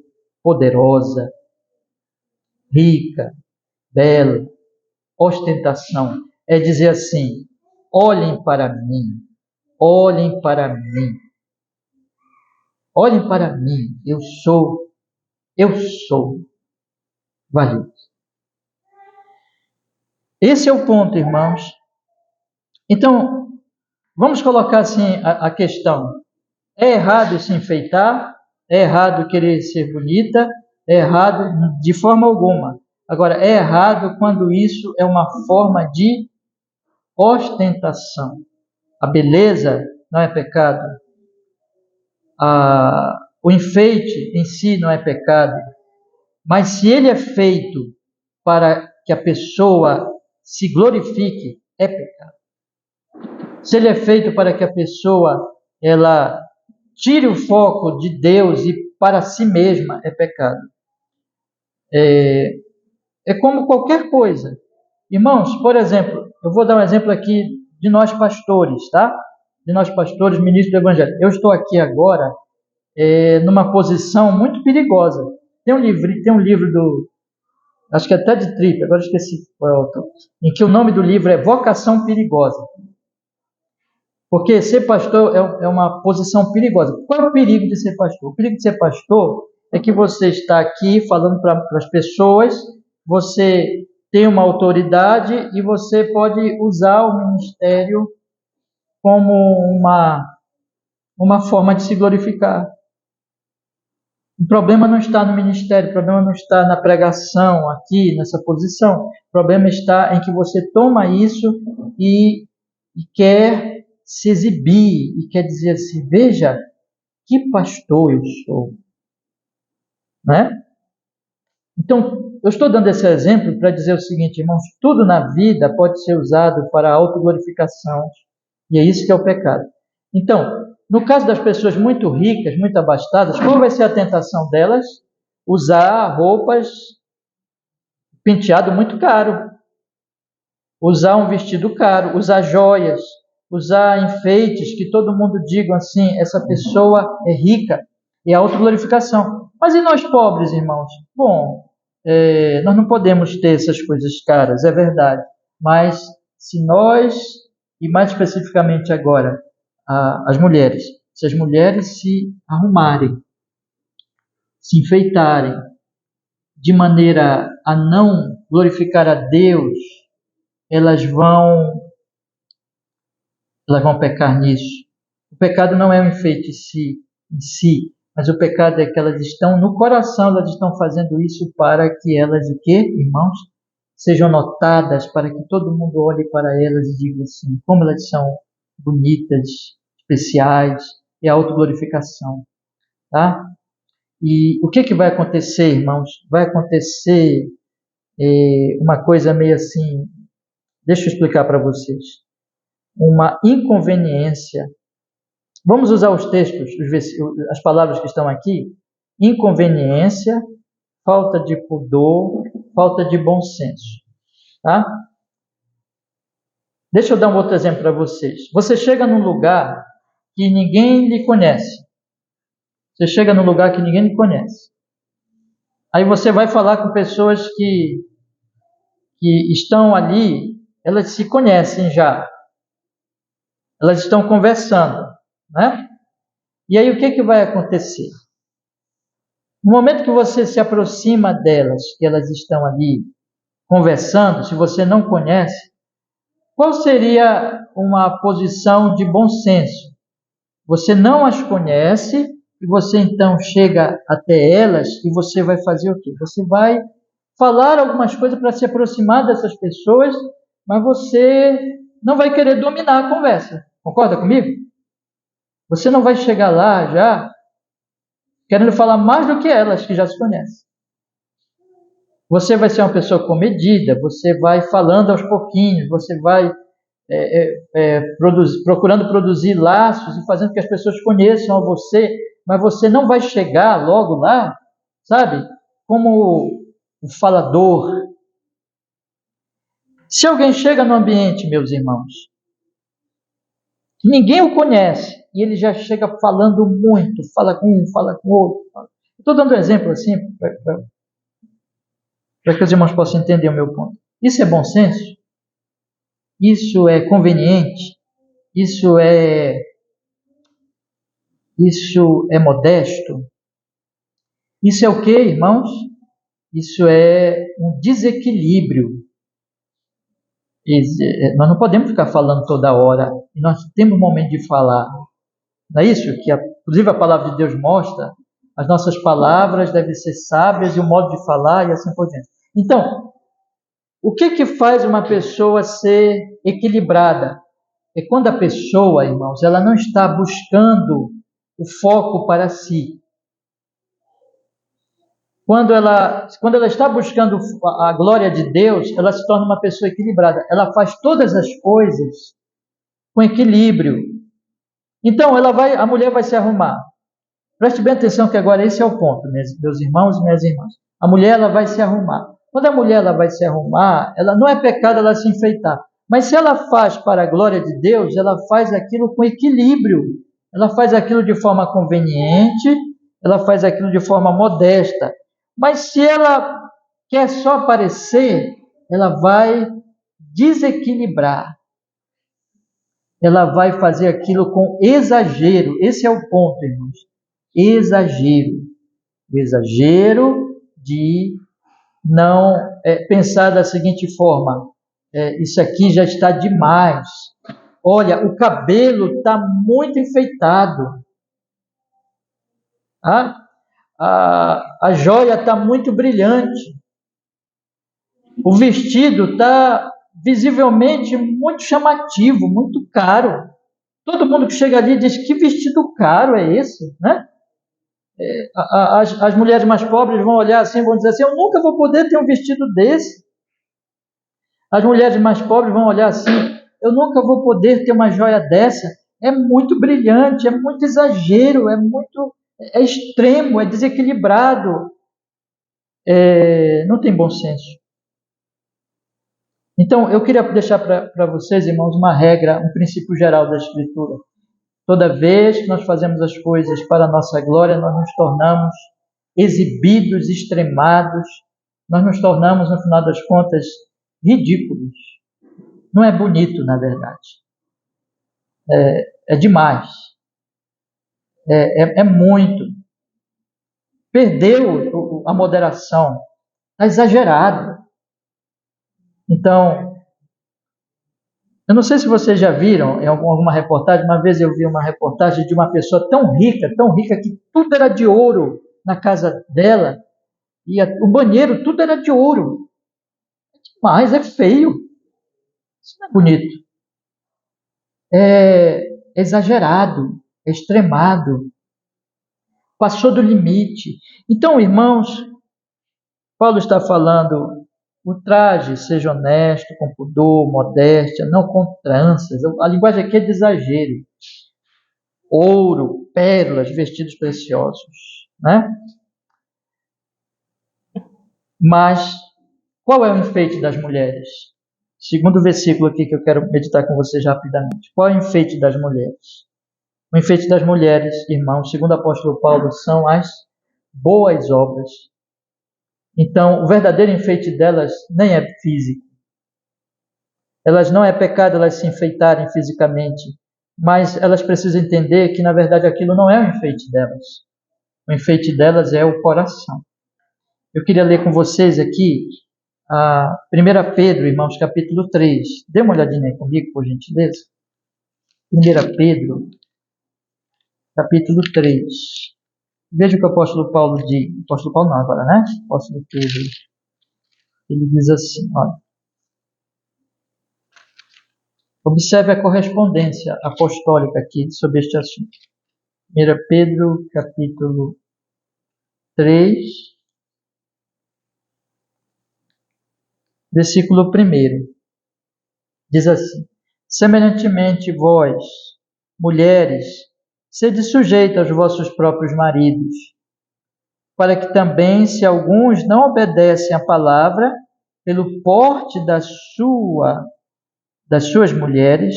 poderosa, rica, bela. Ostentação é dizer assim, olhem para mim, olhem para mim, olhem para mim, eu sou valioso. Esse é o ponto, irmãos. Então, vamos colocar assim a questão. É errado se enfeitar, é errado querer ser bonita, é errado de forma alguma. Agora, é errado quando isso é uma forma de ostentação. A beleza não é pecado. O enfeite em si não é pecado. Mas se ele é feito para que a pessoa se glorifique, é pecado. Se ele é feito para que a pessoa ela tire o foco de Deus e para si mesma, é pecado. É como qualquer coisa. Irmãos, por exemplo, eu vou dar um exemplo aqui de nós pastores, tá? De nós pastores, ministros do Evangelho. Eu estou aqui agora numa posição muito perigosa. tem um livro do, acho que até de Tripp, agora esqueci qual é o autor, em que o nome do livro é Vocação Perigosa. Porque ser pastor é uma posição perigosa. Qual é o perigo de ser pastor? O perigo de ser pastor é que você está aqui falando para as pessoas, você tem uma autoridade e você pode usar o ministério como uma forma de se glorificar. O problema não está no ministério, o problema não está na pregação aqui, nessa posição. O problema está em que você toma isso e quer se exibir, e quer dizer assim, veja que pastor eu sou. Né? Então, eu estou dando esse exemplo para dizer o seguinte, irmãos, tudo na vida pode ser usado para autoglorificação, e é isso que é o pecado. Então, no caso das pessoas muito ricas, muito abastadas, qual vai ser a tentação delas? Usar roupas, penteado muito caro, usar um vestido caro, usar joias, usar enfeites, que todo mundo diga assim, essa pessoa é rica, é autoglorificação. Mas e nós pobres, irmãos? Bom, nós não podemos ter essas coisas caras, é verdade. Mas se nós, e mais especificamente agora, as mulheres, se as mulheres se arrumarem, se enfeitarem, de maneira a não glorificar a Deus, elas vão pecar nisso. O pecado não é um enfeite em si, mas o pecado é que elas estão no coração, elas estão fazendo isso para que elas, o quê, irmãos? Sejam notadas, para que todo mundo olhe para elas e diga assim, como elas são bonitas, especiais, é a autoglorificação, tá? E o que vai acontecer, irmãos? Vai acontecer uma coisa meio assim, deixa eu explicar para vocês, uma inconveniência. Vamos usar os textos, as palavras que estão aqui, inconveniência, falta de pudor, falta de bom senso, tá? Deixa eu dar um outro exemplo para vocês. Você chega num lugar que ninguém lhe conhece. Você chega num lugar que ninguém lhe conhece. Aí você vai falar com pessoas que estão ali, elas se conhecem já. Elas estão conversando, né? E aí o que vai acontecer? No momento que você se aproxima delas, que elas estão ali conversando, se você não conhece, qual seria uma posição de bom senso? Você não as conhece e você então chega até elas e você vai fazer o quê? Você vai falar algumas coisas para se aproximar dessas pessoas, mas você não vai querer dominar a conversa. Concorda comigo? Você não vai chegar lá já querendo falar mais do que elas, que já se conhecem. Você vai ser uma pessoa comedida, você vai falando aos pouquinhos, você vai procurando produzir laços e fazendo que as pessoas conheçam a você, mas você não vai chegar logo lá, sabe, como o falador. Se alguém chega no ambiente, meus irmãos, que ninguém o conhece, e ele já chega falando muito, fala com um, fala com outro. Estou dando um exemplo assim, para que os irmãos possam entender o meu ponto. Isso é bom senso? Isso é conveniente? Isso é modesto? Isso é o quê, irmãos? Isso é um desequilíbrio. Nós não podemos ficar falando toda hora, e nós temos um momento de falar. Não é isso que, inclusive, a palavra de Deus mostra? As nossas palavras devem ser sábias e o modo de falar e assim por diante. Então, o que faz uma pessoa ser equilibrada? É quando a pessoa, irmãos, ela não está buscando o foco para si. Quando ela está buscando a glória de Deus, ela se torna uma pessoa equilibrada. Ela faz todas as coisas com equilíbrio. Então, a mulher vai se arrumar. Preste bem atenção que agora esse é o ponto, meus irmãos e minhas irmãs. A mulher ela vai se arrumar. Quando a mulher ela vai se arrumar, ela não é pecado ela se enfeitar. Mas se ela faz para a glória de Deus, ela faz aquilo com equilíbrio. Ela faz aquilo de forma conveniente, ela faz aquilo de forma modesta. Mas se ela quer só aparecer, ela vai desequilibrar. Ela vai fazer aquilo com exagero. Esse é o ponto, irmãos. Exagero. O exagero de não pensar da seguinte forma: isso aqui já está demais. Olha, o cabelo está muito enfeitado. A joia está muito brilhante. O vestido está visivelmente muito chamativo, muito caro. Todo mundo que chega ali diz: que vestido caro é esse, né? As mulheres mais pobres vão olhar assim, vão dizer assim: eu nunca vou poder ter um vestido desse. As mulheres mais pobres vão olhar assim: eu nunca vou poder ter uma joia dessa. É muito brilhante, é muito exagero, é extremo, é desequilibrado, não tem bom senso. Então, eu queria deixar para vocês, irmãos, uma regra, um princípio geral da Escritura. Toda vez que nós fazemos as coisas para a nossa glória, nós nos tornamos exibidos, extremados, nós nos tornamos, no final das contas, ridículos. Não é bonito, na verdade. É demais. É muito. Perdeu a moderação. Está exagerado. Então, eu não sei se vocês já viram em alguma reportagem. Uma vez eu vi uma reportagem de uma pessoa tão rica que tudo era de ouro na casa dela. E o banheiro, tudo era de ouro. Mas é feio. Isso não é bonito. É exagerado, é extremado. Passou do limite. Então, irmãos, Paulo está falando: o traje seja honesto, com pudor, modéstia, não com tranças. A linguagem aqui é de exagero. Ouro, pérolas, vestidos preciosos, né? Mas qual é o enfeite das mulheres? Segundo versículo aqui que eu quero meditar com vocês rapidamente. Qual é o enfeite das mulheres? O enfeite das mulheres, irmãos, segundo o apóstolo Paulo, são as boas obras. Então, o verdadeiro enfeite delas nem é físico. Elas não é pecado elas se enfeitarem fisicamente, mas elas precisam entender que, na verdade, aquilo não é o enfeite delas. O enfeite delas é o coração. Eu queria ler com vocês aqui a 1 Pedro, irmãos, capítulo 3. Dê uma olhadinha aí comigo, por gentileza. 1 Pedro, capítulo 3. Veja o que o apóstolo Paulo diz. Apóstolo Paulo não agora, né? Apóstolo Pedro. Ele diz assim, olha. Observe a correspondência apostólica aqui sobre este assunto. 1 Pedro, capítulo 3, versículo 1. Diz assim: semelhantemente vós, mulheres, sede sujeitas aos vossos próprios maridos, para que também, se alguns não obedecem à palavra, pelo porte das suas mulheres,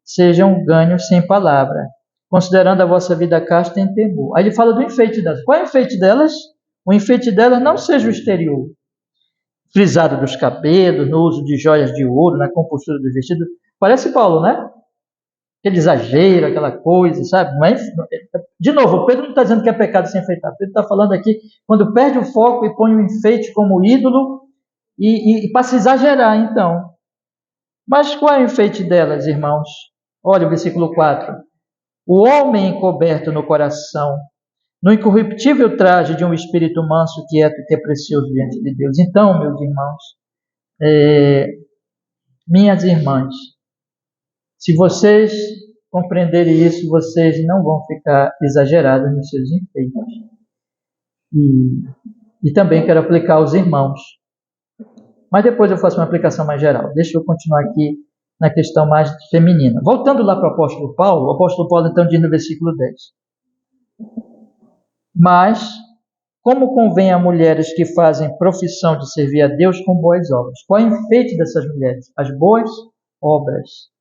sejam ganhos sem palavra, considerando a vossa vida casta em temor. Aí ele fala do enfeite delas. Qual é o enfeite delas? O enfeite delas não seja o exterior, frisado dos cabelos, no uso de joias de ouro, na compostura do vestido. Parece Paulo, né? Aquele exagero, aquela coisa, sabe? Mas, de novo, Pedro não está dizendo que é pecado se enfeitar. Pedro está falando aqui quando perde o foco e põe o enfeite como ídolo e para se exagerar, então. Mas qual é o enfeite delas, irmãos? Olha o versículo 4. O homem encoberto no coração, no incorruptível traje de um espírito manso, quieto e que é precioso diante de Deus. Então, meus irmãos, minhas irmãs, se vocês compreenderem isso, vocês não vão ficar exagerados nos seus enfeites. E também quero aplicar aos irmãos. Mas depois eu faço uma aplicação mais geral. Deixa eu continuar aqui na questão mais feminina. Voltando lá para o apóstolo Paulo então diz no versículo 10. Mas, como convém a mulheres que fazem profissão de servir a Deus com boas obras? Qual é o enfeite dessas mulheres? As boas obras.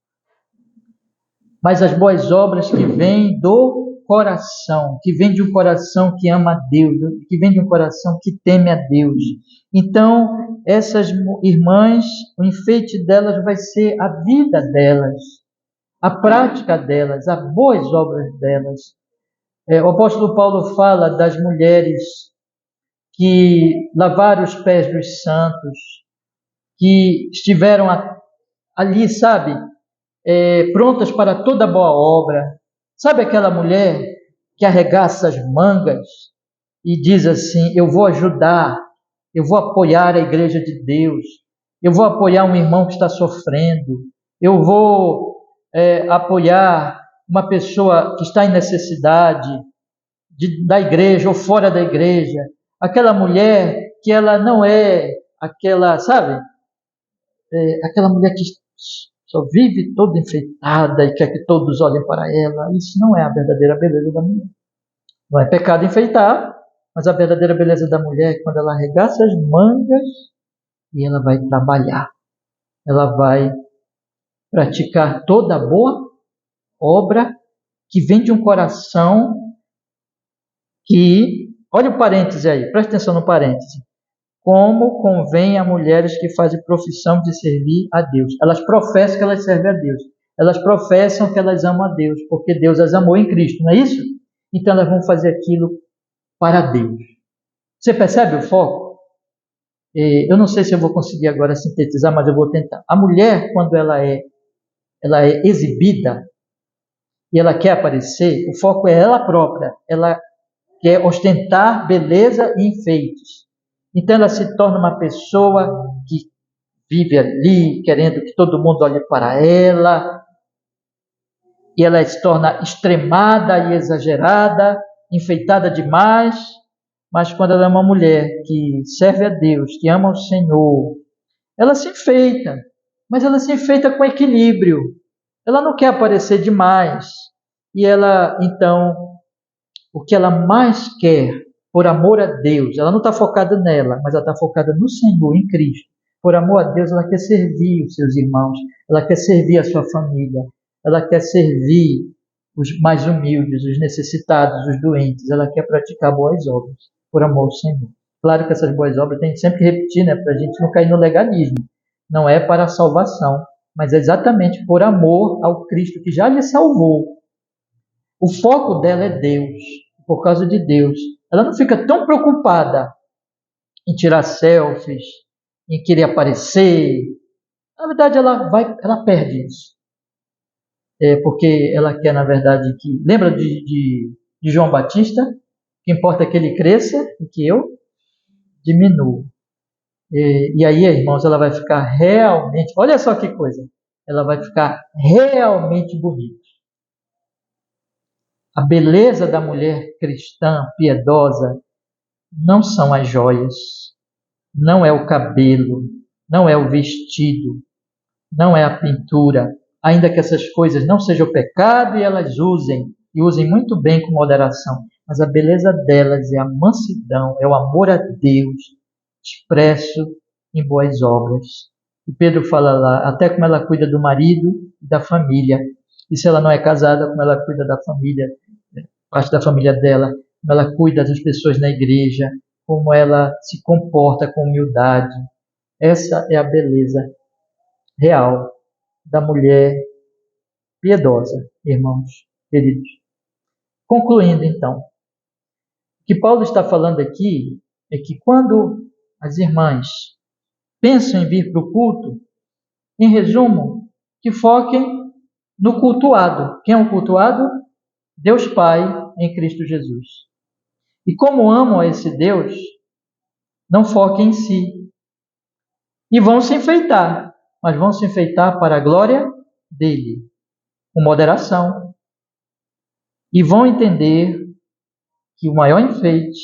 Mas as boas obras que vêm do coração, que vem de um coração que ama a Deus, que vem de um coração que teme a Deus. Então, essas irmãs, o enfeite delas vai ser a vida delas, a prática delas, as boas obras delas. O apóstolo Paulo fala das mulheres que lavaram os pés dos santos, que estiveram ali, sabe, prontas para toda boa obra. Sabe aquela mulher que arregaça as mangas e diz assim: eu vou ajudar, eu vou apoiar a igreja de Deus, eu vou apoiar um irmão que está sofrendo, eu vou apoiar uma pessoa que está em necessidade da igreja ou fora da igreja. Aquela mulher que ela não é aquela, sabe, aquela mulher que só vive toda enfeitada e quer que todos olhem para ela. Isso não é a verdadeira beleza da mulher. Não é pecado enfeitar, mas a verdadeira beleza da mulher é quando ela arregaça as mangas e ela vai trabalhar. Ela vai praticar toda a boa obra que vem de um coração que... Olha o parêntese aí, presta atenção no parêntese. Como convém a mulheres que fazem profissão de servir a Deus. Elas professam que elas servem a Deus. Elas professam que elas amam a Deus, porque Deus as amou em Cristo, não é isso? Então elas vão fazer aquilo para Deus. Você percebe o foco? Eu não sei se eu vou conseguir agora sintetizar, mas eu vou tentar. A mulher, quando ela é exibida e ela quer aparecer, o foco é ela própria. Ela quer ostentar beleza e enfeites. Então ela se torna uma pessoa que vive ali, querendo que todo mundo olhe para ela, e ela se torna extremada e exagerada, enfeitada demais. Mas quando ela é uma mulher que serve a Deus, que ama o Senhor, ela se enfeita, mas ela se enfeita com equilíbrio. Ela não quer aparecer demais. E ela, então, o que ela mais quer, por amor a Deus, ela não está focada nela, mas ela está focada no Senhor, em Cristo. Por amor a Deus, ela quer servir os seus irmãos, ela quer servir a sua família, ela quer servir os mais humildes, os necessitados, os doentes, ela quer praticar boas obras, por amor ao Senhor. Claro que essas boas obras tem sempre que repetir, né, para a gente não cair no legalismo. Não é para a salvação, mas é exatamente por amor ao Cristo que já lhe salvou. O foco dela é Deus, por causa de Deus. Ela não fica tão preocupada em tirar selfies, em querer aparecer. Na verdade, ela perde isso. Porque ela quer, na verdade, que... Lembra de João Batista? Que importa que ele cresça e que eu diminua. E aí, irmãos, ela vai ficar realmente... Olha só que coisa. Ela vai ficar realmente bonita. A beleza da mulher cristã, piedosa, não são as joias, não é o cabelo, não é o vestido, não é a pintura, ainda que essas coisas não sejam pecado e elas usem muito bem com moderação, mas a beleza delas é a mansidão, é o amor a Deus, expresso em boas obras. E Pedro fala lá, até como ela cuida do marido e da família, e se ela não é casada, como ela cuida da família, parte da família dela, como ela cuida das pessoas na igreja, como ela se comporta com humildade. Essa é a beleza real da mulher piedosa, irmãos queridos. Concluindo, então, o que Paulo está falando aqui é que quando as irmãs pensam em vir para o culto, em resumo, que foquem no cultuado. Quem é o cultuado? Deus Pai em Cristo Jesus. E como amam a esse Deus, não foquem em si. E vão se enfeitar, mas vão se enfeitar para a glória dele, com moderação. E vão entender que o maior enfeite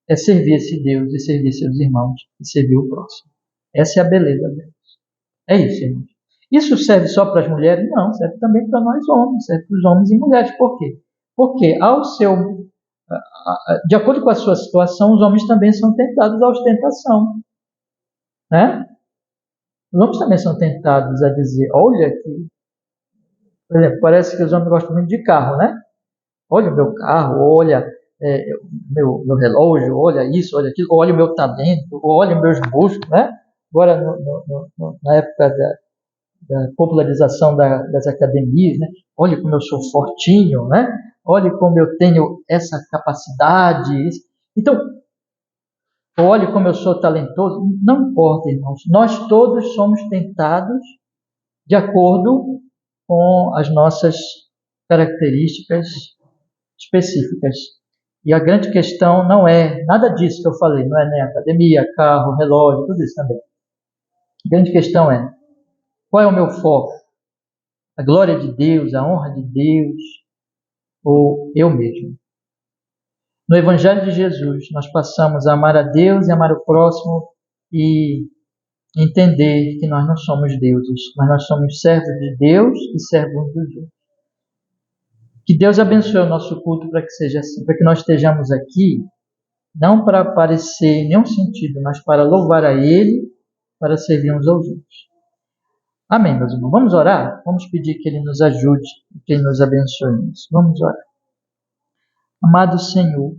é servir esse Deus e servir seus irmãos e servir o próximo. Essa é a beleza deles. É isso, irmãos. Isso serve só para as mulheres? Não, serve também para nós homens, serve para os homens e mulheres. Por quê? Porque de acordo com a sua situação, os homens também são tentados à ostentação. Né? Os homens também são tentados a dizer, olha aqui, por exemplo, parece que os homens gostam muito de carro, né? Olha o meu carro, olha meu relógio, olha isso, olha aquilo, olha o meu talento, olha meus músculos, né? Agora, na época da popularização das academias, né? Olha como eu sou fortinho, né? Olha como eu tenho essa capacidade. Então, olhe como eu sou talentoso. Não importa, irmãos. Nós todos somos tentados de acordo com as nossas características específicas. E a grande questão não é nada disso que eu falei, não é nem academia, carro, relógio, tudo isso também. A grande questão é, qual é o meu foco? A glória de Deus, a honra de Deus, ou eu mesmo? No Evangelho de Jesus, nós passamos a amar a Deus e amar o próximo e entender que nós não somos deuses, mas nós somos servos de Deus e servos dos outros. Que Deus abençoe o nosso culto para que seja assim, para que nós estejamos aqui, não para aparecer em nenhum sentido, mas para louvar a Ele, para servir uns aos outros. Amém, meus irmãos. Vamos orar? Vamos pedir que Ele nos ajude e que Ele nos abençoe nisso. Vamos orar. Amado Senhor,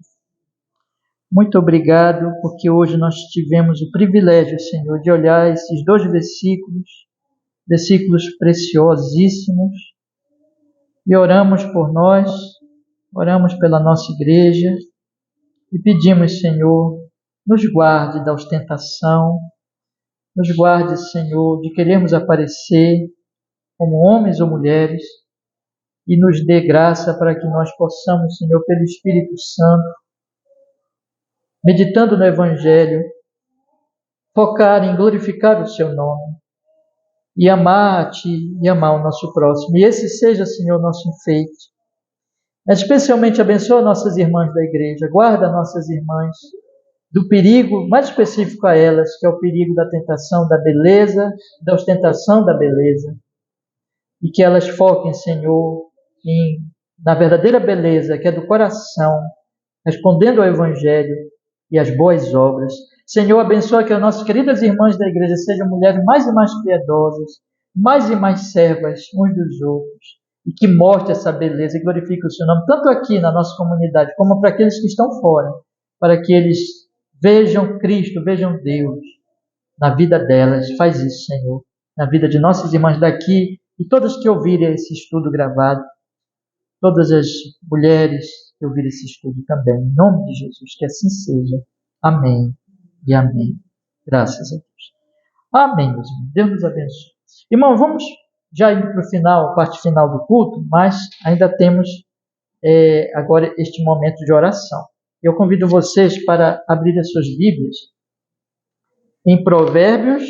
muito obrigado porque hoje nós tivemos o privilégio, Senhor, de olhar esses 2 versículos preciosíssimos, e oramos por nós, oramos pela nossa igreja e pedimos, Senhor, nos guarde da ostentação, nos guarde, Senhor, de querermos aparecer como homens ou mulheres e nos dê graça para que nós possamos, Senhor, pelo Espírito Santo, meditando no Evangelho, focar em glorificar o Seu nome e amar a Ti e amar o nosso próximo. E esse seja, Senhor, nosso enfeite. Especialmente abençoa nossas irmãs da igreja, guarda nossas irmãs do perigo mais específico a elas, que é o perigo da tentação da beleza, da ostentação da beleza, e que elas foquem, Senhor, na verdadeira beleza, que é do coração, respondendo ao Evangelho e às boas obras. Senhor, abençoa que as nossas queridas irmãs da igreja sejam mulheres mais e mais piedosas, mais e mais servas uns dos outros, e que mostre essa beleza e glorifique o Seu nome, tanto aqui na nossa comunidade, como para aqueles que estão fora, para que eles vejam Cristo, vejam Deus na vida delas. Faz isso, Senhor, na vida de nossas irmãs daqui e todas que ouvirem esse estudo gravado, todas as mulheres que ouvirem esse estudo também, em nome de Jesus, que assim seja. Amém e amém. Graças a Deus. Amém, meus irmãos. Deus nos abençoe. Irmão, vamos já indo para o final, a parte final do culto, mas ainda temos agora este momento de oração. Eu convido vocês para abrir as suas Bíblias em Provérbios,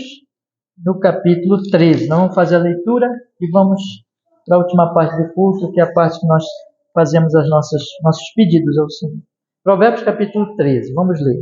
no capítulo 13. Nós vamos fazer a leitura e vamos para a última parte do culto, que é a parte que nós fazemos nossos pedidos ao Senhor. Provérbios, capítulo 13. Vamos ler.